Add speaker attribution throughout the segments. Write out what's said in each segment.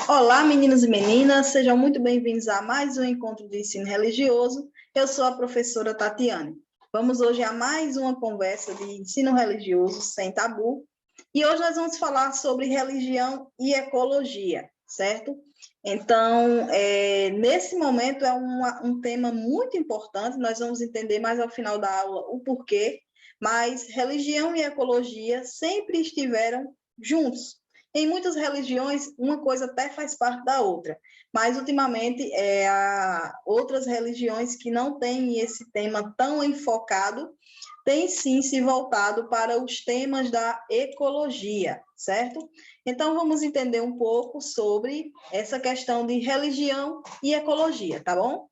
Speaker 1: Olá, meninos e meninas, sejam muito bem-vindos a mais um encontro de ensino religioso. Eu sou a professora Tatiane. Vamos hoje a mais uma conversa de ensino religioso sem tabu. E hoje nós vamos falar sobre religião e ecologia, certo? Então, nesse momento é um tema muito importante, nós vamos entender mais ao final da aula o porquê, mas religião e ecologia sempre estiveram juntos. Em muitas religiões, uma coisa até faz parte da outra, mas ultimamente há outras religiões que não têm esse tema tão enfocado, têm sim se voltado para os temas da ecologia, certo? Então, vamos entender um pouco sobre essa questão de religião e ecologia, tá bom?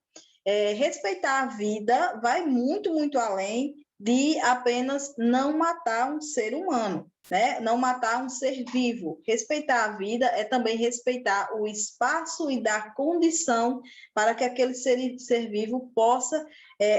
Speaker 1: Respeitar a vida vai muito, muito além de apenas não matar um ser humano, né? Não matar um ser vivo. Respeitar a vida é também respeitar o espaço e dar condição para que aquele ser vivo possa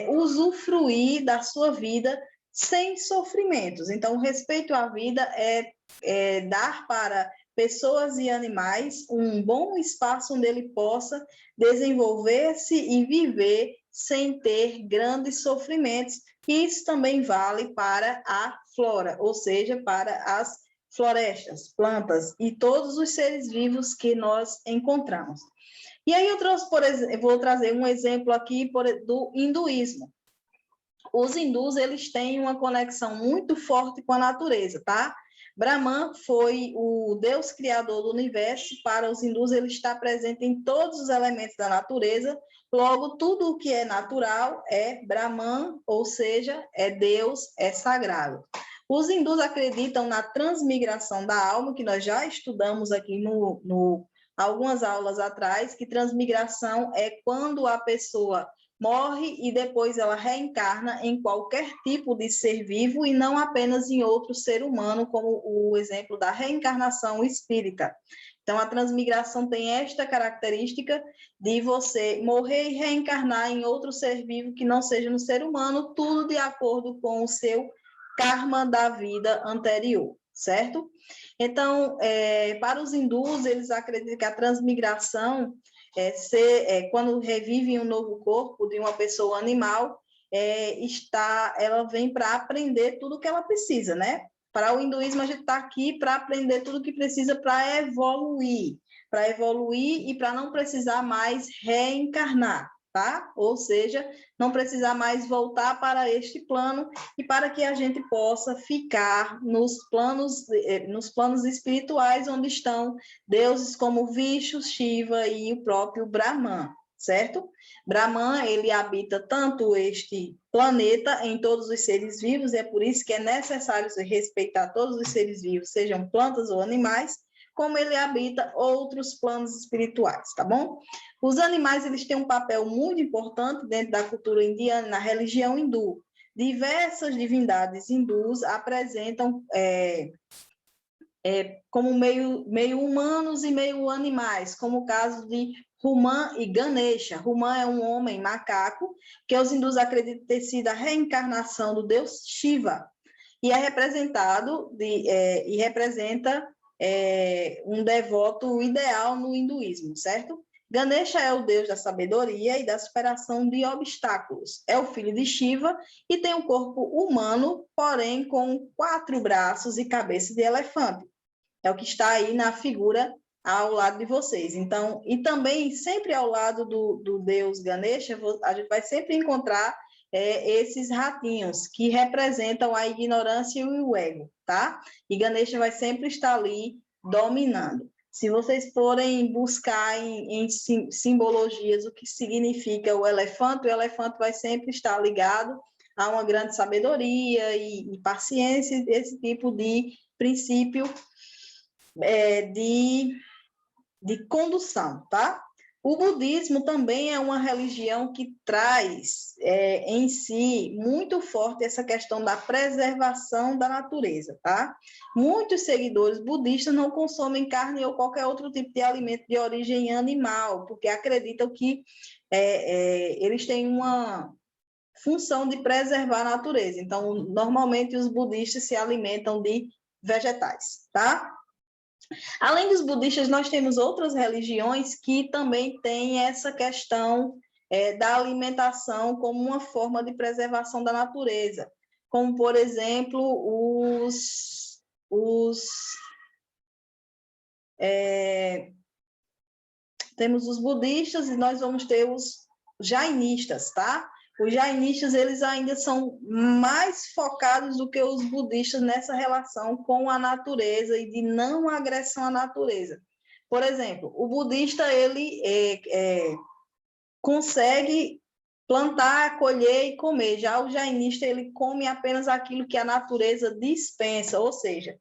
Speaker 1: usufruir da sua vida sem sofrimentos. Então, o respeito à vida é dar para pessoas e animais um bom espaço onde ele possa desenvolver-se e viver sem ter grandes sofrimentos. E isso também vale para a flora, ou seja, para as florestas, plantas e todos os seres vivos que nós encontramos. E aí vou trazer um exemplo aqui do hinduísmo. Os hindus, eles têm uma conexão muito forte com a natureza, tá? Brahman foi o Deus criador do universo. Para os hindus, ele está presente em todos os elementos da natureza. Logo, tudo o que é natural é Brahman, ou seja, é Deus, é sagrado. Os hindus acreditam na transmigração da alma, que nós já estudamos aqui algumas aulas atrás, que transmigração é quando a pessoa morre e depois ela reencarna em qualquer tipo de ser vivo e não apenas em outro ser humano, como o exemplo da reencarnação espírita. Então, a transmigração tem esta característica de você morrer e reencarnar em outro ser vivo que não seja no ser humano, tudo de acordo com o seu karma da vida anterior, certo? Então, para os hindus, eles acreditam que a transmigração quando revivem um novo corpo de uma pessoa animal, ela vem para aprender tudo o que ela precisa, né? Para o hinduísmo, a gente está aqui para aprender tudo o que precisa para evoluir e para não precisar mais reencarnar, tá? Ou seja, não precisar mais voltar para este plano e para que a gente possa ficar nos planos espirituais, onde estão deuses como Vishnu, Shiva e o próprio Brahman, certo? Brahman, ele habita tanto este planeta em todos os seres vivos, e é por isso que é necessário respeitar todos os seres vivos, sejam plantas ou animais, como ele habita outros planos espirituais, tá bom? Os animais, eles têm um papel muito importante dentro da cultura indiana, na religião hindu. Diversas divindades hindus apresentam como meio humanos e meio animais, como o caso de Human e Ganesha. Human é um homem macaco, que os hindus acreditam ter sido a reencarnação do deus Shiva, e é representado e representa um devoto ideal no hinduísmo, certo? Ganesha é o deus da sabedoria e da superação de obstáculos. É o filho de Shiva e tem um corpo humano, porém com 4 braços e cabeça de elefante. É o que está aí na figura ao lado de vocês. Então, e também sempre ao lado do deus Ganesha, a gente vai sempre encontrar esses ratinhos que representam a ignorância e o ego, tá? E Ganesha vai sempre estar ali dominando. Se vocês forem buscar em simbologias o que significa o elefante vai sempre estar ligado a uma grande sabedoria e paciência, esse tipo de princípio de condução, tá? O budismo também é uma religião que traz em si muito forte essa questão da preservação da natureza, tá? Muitos seguidores budistas não consomem carne ou qualquer outro tipo de alimento de origem animal, porque acreditam que eles têm uma função de preservar a natureza. Então, normalmente os budistas se alimentam de vegetais, tá? Além dos budistas, nós temos outras religiões que também têm essa questão da alimentação como uma forma de preservação da natureza, como, por exemplo, temos os budistas e nós vamos ter os jainistas, tá? Os jainistas, eles ainda são mais focados do que os budistas nessa relação com a natureza e de não agressão à natureza. Por exemplo, o budista, ele consegue plantar, colher e comer. Já o jainista, ele come apenas aquilo que a natureza dispensa, ou seja,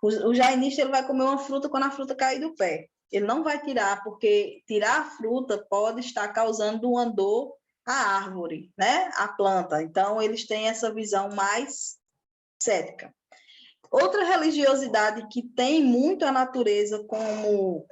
Speaker 1: o jainista, ele vai comer uma fruta quando a fruta cair do pé. Ele não vai tirar, porque tirar a fruta pode estar causando uma dor à árvore, né? À planta. Então, eles têm essa visão mais cética. Outra religiosidade que tem muito a natureza como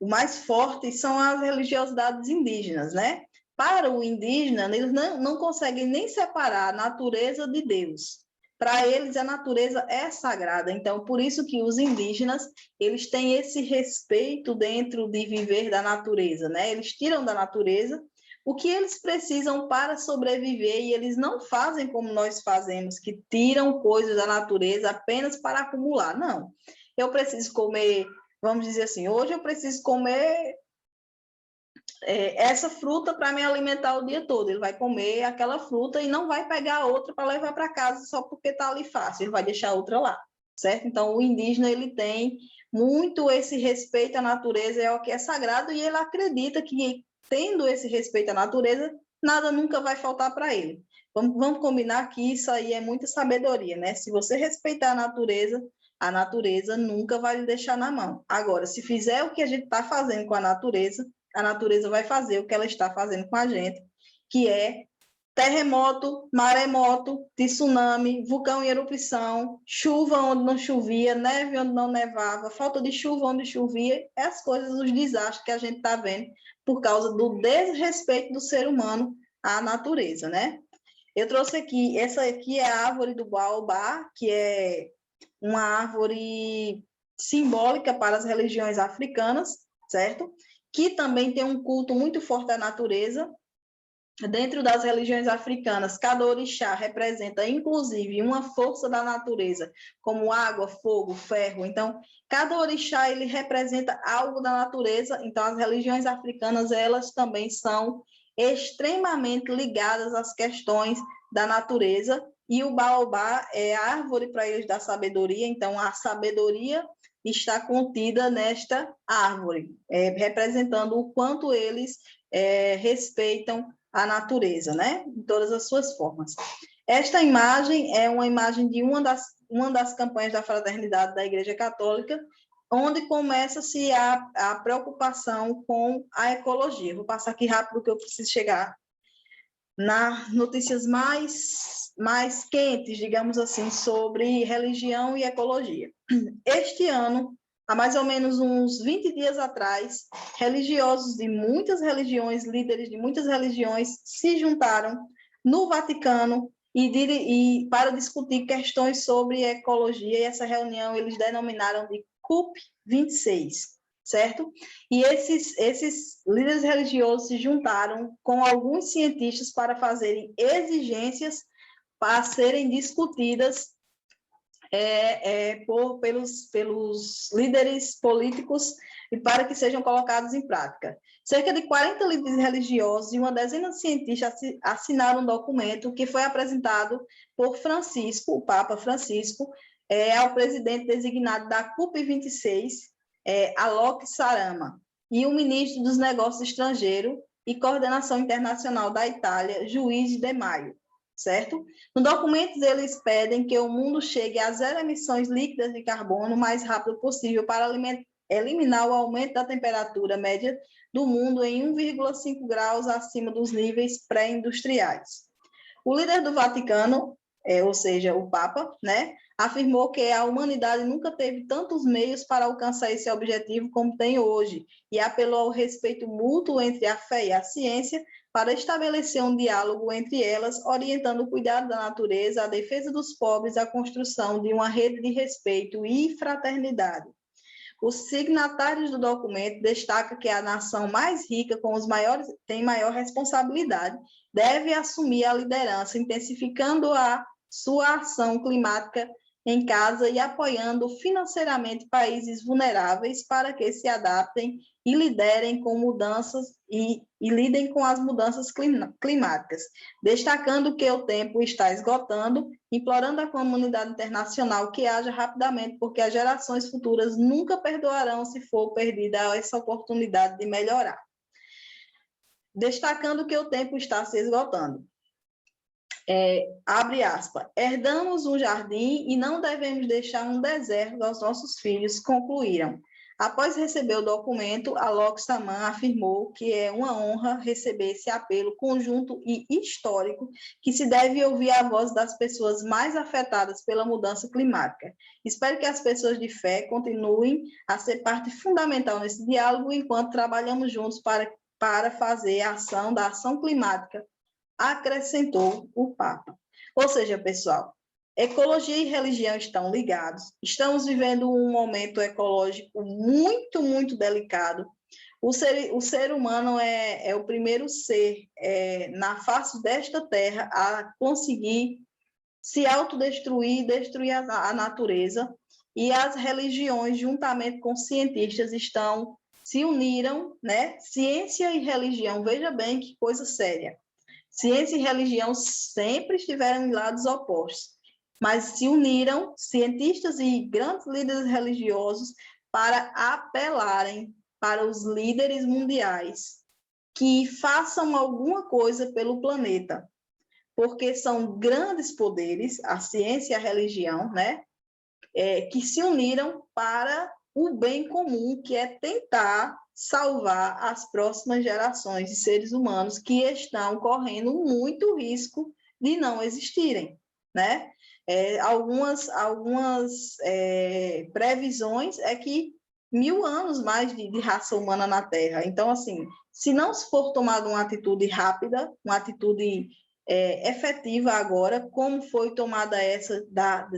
Speaker 1: o mais forte são as religiosidades indígenas, né? Para o indígena, eles não conseguem nem separar a natureza de Deus. Para eles, a natureza é sagrada. Então, por isso que os indígenas, eles têm esse respeito dentro de viver da natureza, né? Eles tiram da natureza o que eles precisam para sobreviver e eles não fazem como nós fazemos, que tiram coisas da natureza apenas para acumular. Não. Eu preciso comer, vamos dizer assim, hoje eu preciso comer essa fruta para me alimentar o dia todo. Ele vai comer aquela fruta e não vai pegar outra para levar para casa só porque está ali fácil. Ele vai deixar outra lá, certo? Então, o indígena, ele tem muito esse respeito à natureza, é o que é sagrado, e ele acredita que, tendo esse respeito à natureza, nada nunca vai faltar para ele. Vamos combinar que isso aí é muita sabedoria, né? Se você respeitar a natureza nunca vai lhe deixar na mão. Agora, se fizer o que a gente está fazendo com a natureza vai fazer o que ela está fazendo com a gente, que é terremoto, maremoto, tsunami, vulcão em erupção, chuva onde não chovia, neve onde não nevava, falta de chuva onde chovia, as coisas, os desastres que a gente está vendo por causa do desrespeito do ser humano à natureza, né? Eu trouxe aqui, essa aqui é a árvore do baobá, que é uma árvore simbólica para as religiões africanas, certo? Que também tem um culto muito forte à natureza. Dentro das religiões africanas, cada orixá representa, inclusive, uma força da natureza, como água, fogo, ferro. Então, cada orixá, ele representa algo da natureza. Então, as religiões africanas, elas também são extremamente ligadas às questões da natureza. E o baobá é a árvore para eles da sabedoria. Então, a sabedoria está contida nesta árvore, representando o quanto eles respeitam a natureza, né? Em todas as suas formas. Esta imagem é uma imagem de uma das campanhas da fraternidade da Igreja Católica, onde começa-se a preocupação com a ecologia. Vou passar aqui rápido, que eu preciso chegar nas notícias mais quentes, digamos assim, sobre religião e ecologia. Este ano, há mais ou menos uns 20 dias atrás, religiosos de muitas religiões, líderes de muitas religiões, se juntaram no Vaticano e para discutir questões sobre ecologia, e essa reunião eles denominaram de COP26. Certo? E esses líderes religiosos se juntaram com alguns cientistas para fazerem exigências para serem discutidas pelos líderes políticos e para que sejam colocados em prática. Cerca de 40 líderes religiosos e uma dezena de cientistas assinaram um documento que foi apresentado por Francisco, o Papa Francisco, ao presidente designado da COP26, Alok Sharma, e o ministro dos Negócios Estrangeiros e Coordenação Internacional da Itália, Luigi De Maio, certo? No documento, eles pedem que o mundo chegue a zero emissões líquidas de carbono o mais rápido possível para eliminar o aumento da temperatura média do mundo em 1,5 graus acima dos níveis pré-industriais. O líder do Vaticano, ou seja, o Papa, né, afirmou que a humanidade nunca teve tantos meios para alcançar esse objetivo como tem hoje, e apelou ao respeito mútuo entre a fé e a ciência, para estabelecer um diálogo entre elas, orientando o cuidado da natureza, a defesa dos pobres, a construção de uma rede de respeito e fraternidade. Os signatários do documento destacam que a nação mais rica, tem maior responsabilidade, deve assumir a liderança, intensificando a sua ação climática em casa e apoiando financeiramente países vulneráveis para que se adaptem e liderem com mudanças e lidem com as mudanças climáticas, destacando que o tempo está esgotando, implorando à comunidade internacional que haja rapidamente, porque as gerações futuras nunca perdoarão se for perdida essa oportunidade de melhorar. Destacando que o tempo está se esgotando. Abre aspas, herdamos um jardim e não devemos deixar um deserto aos nossos filhos, concluíram. Após receber o documento, Alok Saman afirmou que é uma honra receber esse apelo conjunto e histórico que se deve ouvir a voz das pessoas mais afetadas pela mudança climática. Espero que as pessoas de fé continuem a ser parte fundamental nesse diálogo enquanto trabalhamos juntos para fazer a ação da ação climática, acrescentou o Papa. Ou seja, pessoal, ecologia e religião estão ligados. Estamos vivendo um momento ecológico muito, muito delicado. O ser humano é o primeiro ser na face desta terra a conseguir se autodestruir, destruir a natureza, e as religiões, juntamente com cientistas, se uniram, né? Ciência e religião, veja bem que coisa séria. Ciência e religião sempre estiveram em lados opostos, mas se uniram cientistas e grandes líderes religiosos para apelarem para os líderes mundiais que façam alguma coisa pelo planeta, porque são grandes poderes, a ciência e a religião, né, que se uniram para o bem comum, que é tentar salvar as próximas gerações de seres humanos que estão correndo muito risco de não existirem, né? Algumas previsões é que 1000 anos mais de raça humana na Terra. Então, assim, se não for tomada uma atitude rápida, uma atitude efetiva agora, como foi tomada essa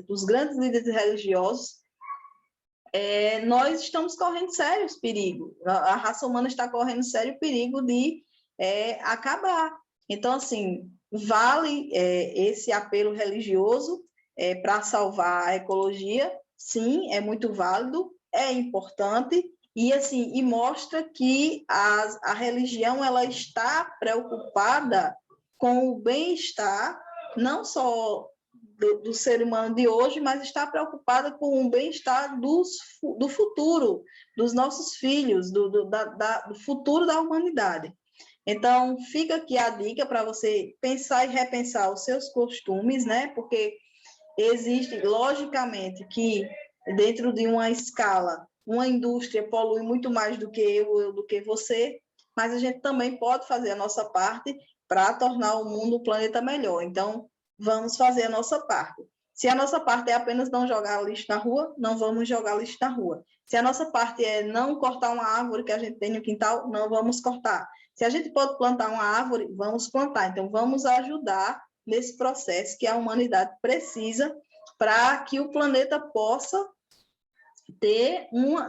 Speaker 1: dos grandes líderes religiosos, nós estamos correndo sérios perigos. A raça humana está correndo sério perigo de acabar. Então, assim, vale esse apelo religioso para salvar a ecologia? Sim, é muito válido, é importante, e assim, e mostra que a religião ela está preocupada com o bem-estar, não só do ser humano de hoje, mas está preocupada com o bem-estar do futuro, dos nossos filhos, do futuro da humanidade. Então, fica aqui a dica para você pensar e repensar os seus costumes, né? Porque existe, logicamente, que dentro de uma escala, uma indústria polui muito mais do que eu do que você, mas a gente também pode fazer a nossa parte para tornar o mundo, o planeta melhor. Então, vamos fazer a nossa parte. Se a nossa parte é apenas não jogar lixo na rua, não vamos jogar lixo na rua. Se a nossa parte é não cortar uma árvore que a gente tem no quintal, não vamos cortar. Se a gente pode plantar uma árvore, vamos plantar. Então, vamos ajudar nesse processo que a humanidade precisa para que o planeta possa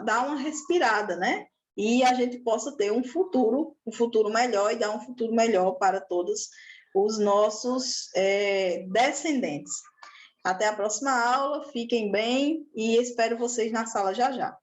Speaker 1: dar uma respirada, né? E a gente possa ter um futuro melhor e dar um futuro melhor para todos os nossos descendentes. Até a próxima aula, fiquem bem e espero vocês na sala já já.